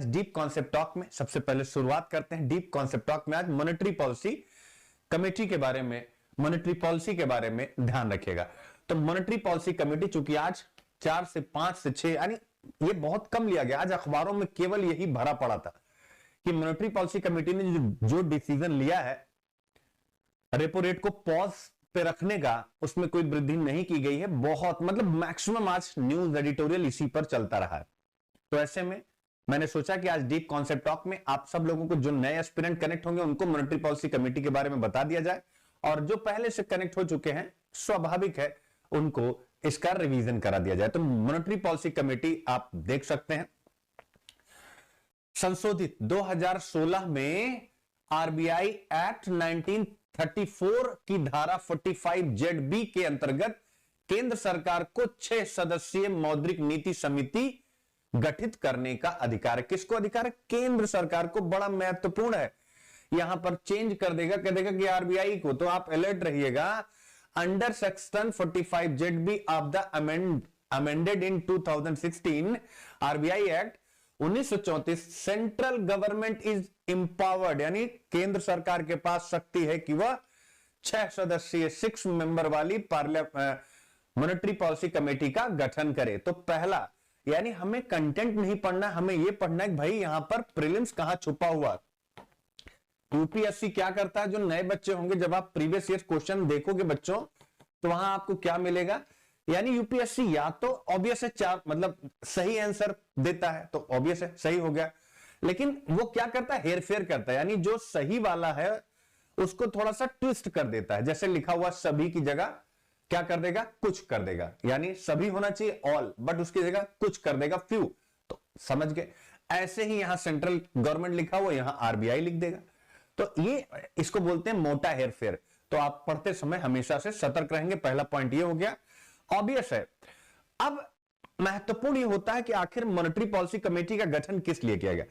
Deep concept talk में सबसे पहले शुरुआत करते हैं। डीप कॉन्सेप्ट टॉक में आज मॉनेटरी पॉलिसी कमेटी के बारे में, मॉनेटरी पॉलिसी के बारे में ध्यान रखिएगा। तो मॉनेटरी पॉलिसी कमेटी चूंकि आज 4 से 5 से 6 यानी ये बहुत कम लिया गया, आज अखबारों में केवल यही भरा पड़ा था कि मॉनेटरी पॉलिसी कमेटी ने जो डिसीजन लिया है रेपो रेट को पॉज पे रखने का, उसमें कोई वृद्धि नहीं की गई है। बहुत मतलब मैक्सिमम आज न्यूज एडिटोरियल इसी पर चलता रहा है। तो ऐसे में मैंने सोचा कि आज डीप कॉन्सेप्ट टॉक में आप सब लोगों को, जो नए एस्पिरेंट कनेक्ट होंगे उनको मॉनेटरी पॉलिसी कमेटी के बारे में बता दिया जाए, और जो पहले से कनेक्ट हो चुके हैं स्वाभाविक है उनको इसका रिवीजन करा दिया जाए। तो मॉनेटरी पॉलिसी कमेटी आप देख सकते हैं संशोधित 2016 में आरबीआई एक्ट 1934 की धारा 45ZB के अंतर्गत केंद्र सरकार को 6 सदस्यीय मौद्रिक नीति समिति गठित करने का अधिकार है। किसको अधिकार है? केंद्र सरकार को। बड़ा महत्वपूर्ण है, यहां पर चेंज कर देगा, कह देगा कि आरबीआई को। तो आप अलर्ट रहिएगा। Under section 45ZB of the amended in 2016 RBI act 1934 central government is empowered, यानी केंद्र सरकार के पास शक्ति है कि वह 6 सदस्यीय 6 मेंबर वाली मॉनेटरी पॉलिसी कमेटी का गठन करे। तो पहला, यानी हमें कंटेंट नहीं पढ़ना, हमें यह पढ़ना है कि भाई यहां पर प्रीलिम्स कहां छुपा हुआ। यूपीएससी क्या करता है, जो नए बच्चे होंगे, जब आप प्रीवियस ईयर क्वेश्चन देखोगे बच्चों, तो वहां आपको क्या मिलेगा, यानी यूपीएससी या तो ऑब्वियस है 4 मतलब सही आंसर देता है, तो ऑब्वियस है सही हो गया, लेकिन वो क्या करता है, हेर फेर करता है, यानी जो सही वाला है उसको थोड़ा सा ट्विस्ट कर देता है। जैसे लिखा हुआ सभी की जगह क्या कर देगा, कुछ कर देगा, यानी सभी होना चाहिए ऑल, बट उसकी जगह कुछ कर देगा फ्यू। तो समझ गए। ऐसे ही यहां सेंट्रल गवर्नमेंट लिखा हुआ, यहां आरबीआई लिख देगा। तो ये इसको बोलते हैं मोटा हेरफेर। तो आप पढ़ते समय हमेशा से सतर्क रहेंगे। पहला पॉइंट ये हो गया, ऑब्वियस है। अब महत्वपूर्ण ये होता है कि आखिर मॉनेटरी पॉलिसी कमेटी का गठन किस लिए किया गया।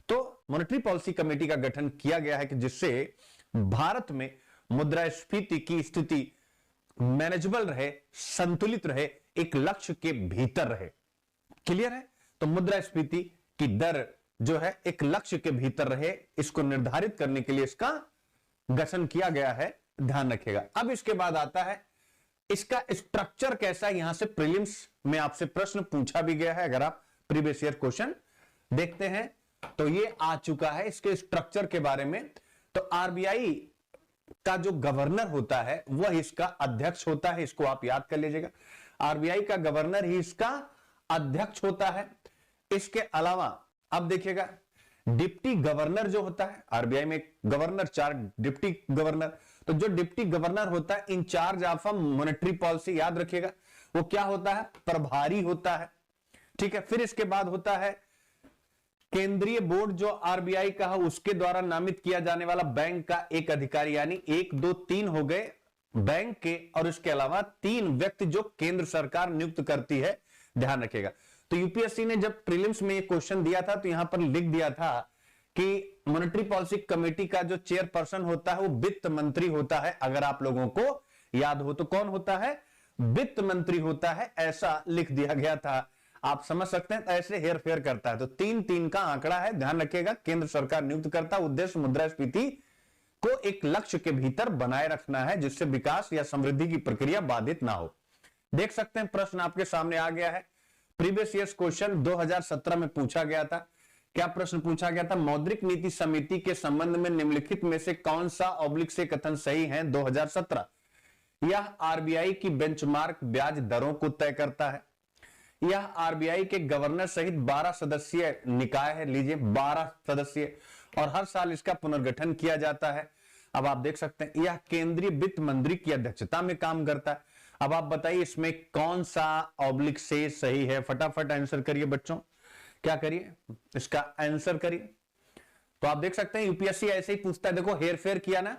तो मॉनेटरी पॉलिसी कमेटी का गठन किया गया है कि जिससे भारत में मुद्रास्फीति की स्थिति मैनेजेबल रहे, संतुलित रहे, एक लक्ष्य के भीतर रहे। क्लियर है? तो मुद्रास्फीति की दर जो है एक लक्ष्य के भीतर रहे, इसको निर्धारित करने के लिए इसका गठन किया गया है, ध्यान रखिएगा। अब इसके बाद आता है इसका स्ट्रक्चर कैसा है। यहां से प्रीलिम्स में आपसे प्रश्न पूछा भी गया है, अगर आप प्रीवियस ईयर क्वेश्चन देखते हैं तो ये आ चुका है इसके स्ट्रक्चर के बारे में। तो आरबीआई का जो गवर्नर होता है वह इसका अध्यक्ष होता है, इसको आप याद कर लीजिएगा। आरबीआई का गवर्नर ही इसका अध्यक्ष होता है। इसके अलावा अब देखिएगा डिप्टी गवर्नर जो होता है, आरबीआई में गवर्नर, 4 डिप्टी गवर्नर। तो जो डिप्टी गवर्नर होता है इंचार्ज ऑफ मॉनेटरी पॉलिसी, याद रखिएगा वो क्या होता है, प्रभारी होता है। ठीक है। फिर इसके बाद होता है केंद्रीय बोर्ड जो आरबीआई का है उसके द्वारा नामित किया जाने वाला बैंक का एक अधिकारी, यानी 1 2 3 हो गए बैंक के, और इसके अलावा 3 व्यक्ति जो केंद्र सरकार नियुक्त करती है, ध्यान रखिएगा। तो यूपीएससी ने जब प्रीलिम्स में ये क्वेश्चन दिया था तो यहां पर लिख दिया था कि मॉनेटरी पॉलिसी कमेटी का जो चेयरपर्सन होता है वो वित्त मंत्री होता है। अगर आप लोगों को याद हो तो कौन होता है, वित्त मंत्री होता है, ऐसा लिख दिया गया था। आप समझ सकते हैं, ऐसे हेर फेर करता है। तो 3-3 का आंकड़ा है, ध्यान रखिएगा। केंद्र सरकार नियुक्त करता, उद्देश्य मुद्रास्फीति को एक लक्ष्य के भीतर बनाए रखना है जिससे विकास या समृद्धि की प्रक्रिया बाधित ना हो। देख सकते हैं प्रश्न आपके सामने आ गया है। प्रीवियस ईयर क्वेश्चन 2017 में पूछा गया था। क्या प्रश्न पूछा गया था, मौद्रिक नीति समिति के संबंध में निम्नलिखित में से कौन सा ऑब्लिक से कथन सही है। 2017 यह आरबीआई की बेंचमार्क ब्याज दरों को तय करता है। यह आरबीआई के गवर्नर सहित 12 सदस्यीय निकाय है, लीजिए 12 सदस्यीय, और हर साल इसका पुनर्गठन किया जाता है। अब आप देख सकते हैं यह केंद्रीय वित्त मंत्री की अध्यक्षता में काम करता है। अब आप बताइए इसमें कौन सा ऑब्लिक से सही है, फटाफट आंसर करिए बच्चों। क्या करिए, इसका आंसर करिए। तो आप देख सकते हैं यूपीएससी ऐसे ही पूछता है। देखो हेरफेर किया ना,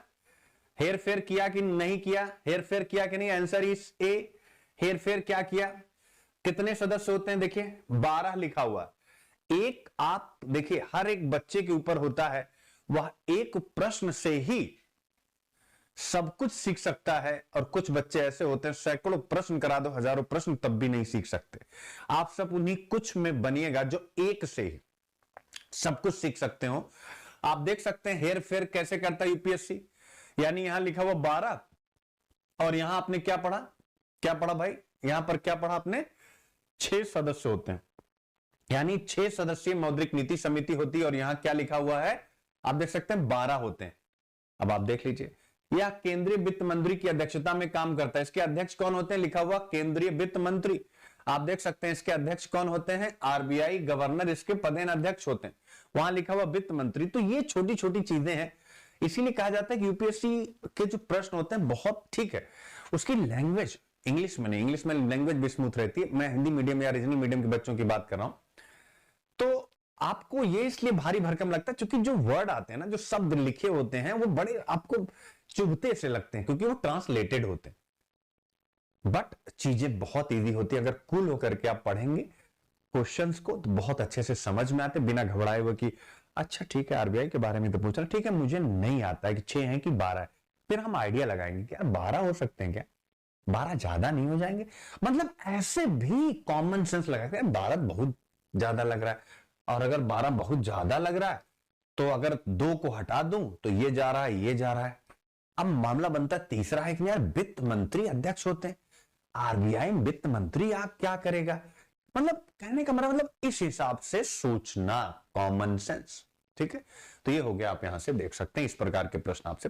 हेरफेर किया कि नहीं किया, हेरफेर किया कि नहीं, आंसर इज ए। हेरफेर क्या किया, कितने सदस्य होते हैं, देखिए 12 लिखा हुआ। एक आप देखिए हर एक बच्चे के ऊपर होता है, वह एक प्रश्न से ही सब कुछ सीख सकता है, और कुछ बच्चे ऐसे होते हैं सैकड़ों प्रश्न करा दो, हजारों प्रश्न, तब भी नहीं सीख सकते। आप सब उन्हीं कुछ में बनिएगा जो एक से ही सब कुछ सीख सकते हो। आप देख सकते हैं हेर फेर कैसे करता है यूपीएससी। यानी यहां लिखा हुआ 12 और यहां आपने क्या पढ़ा भाई, यहां पर क्या पढ़ा आपने, 6 सदस्य होते हैं, यानी 6 सदस्यीय मौद्रिक नीति समिति होती है। और यहां क्या लिखा हुआ है, आप देख सकते हैं 12 होते हैं। अब आप देख लीजिए, यह केंद्रीय वित्त मंत्री की अध्यक्षता में काम करता है। इसके अध्यक्ष कौन होते हैं, लिखा हुआ केंद्रीय वित्त मंत्री। आप देख सकते हैं इसके अध्यक्ष कौन होते हैं, आरबीआई गवर्नर इसके पदेन अध्यक्ष होते हैं। वहां लिखा हुआ वित्त मंत्री। तो ये छोटी छोटी चीजें हैं, इसीलिए कहा जाता है कि यूपीएससी के जो प्रश्न होते हैं बहुत ठीक है, उसकी लैंग्वेज इंग्लिश में नहीं, इंग्लिश में लैंग्वेज भी स्मूथ रहती है। मैं हिंदी मीडियम या रीजनल मीडियम के बच्चों की बात कर रहा हूं, तो आपको ये इसलिए भारी भरकम लगता है क्योंकि जो वर्ड आते हैं ना, जो शब्द लिखे होते हैं, वो बड़े आपको चुभते से लगते हैं क्योंकि वो ट्रांसलेटेड होते हैं। बट चीजें बहुत इजी होती है, अगर कूल होकर के आप पढ़ेंगे क्वेश्चंस को तो बहुत अच्छे से समझ में आते, बिना घबराए हुए कि अच्छा ठीक है आरबीआई के बारे में तो पूछ रहा, ठीक है मुझे नहीं आता है कि 6 है कि 12 है, फिर हम आइडिया लगाएंगे कि यार 12 हो सकते हैं क्या, 12 ज्यादा नहीं हो जाएंगे, मतलब ऐसे भी कॉमन सेंस लगा के 12 बहुत ज्यादा लग रहा है, और अगर 12 बहुत ज्यादा लग रहा है तो अगर 2 को हटा दूं तो ये जा रहा है, ये जा रहा है। अब मामला बनता है तीसरा है कि यार वित्त मंत्री अध्यक्ष होते हैं, आरबीआई वित्त मंत्री आप क्या करेगा, मतलब कहने का मतलब इस हिसाब से सोचना, कॉमन सेंस। ठीक है, तो ये हो गया, आप यहां से देख सकते हैं इस प्रकार के प्रश्न आपसे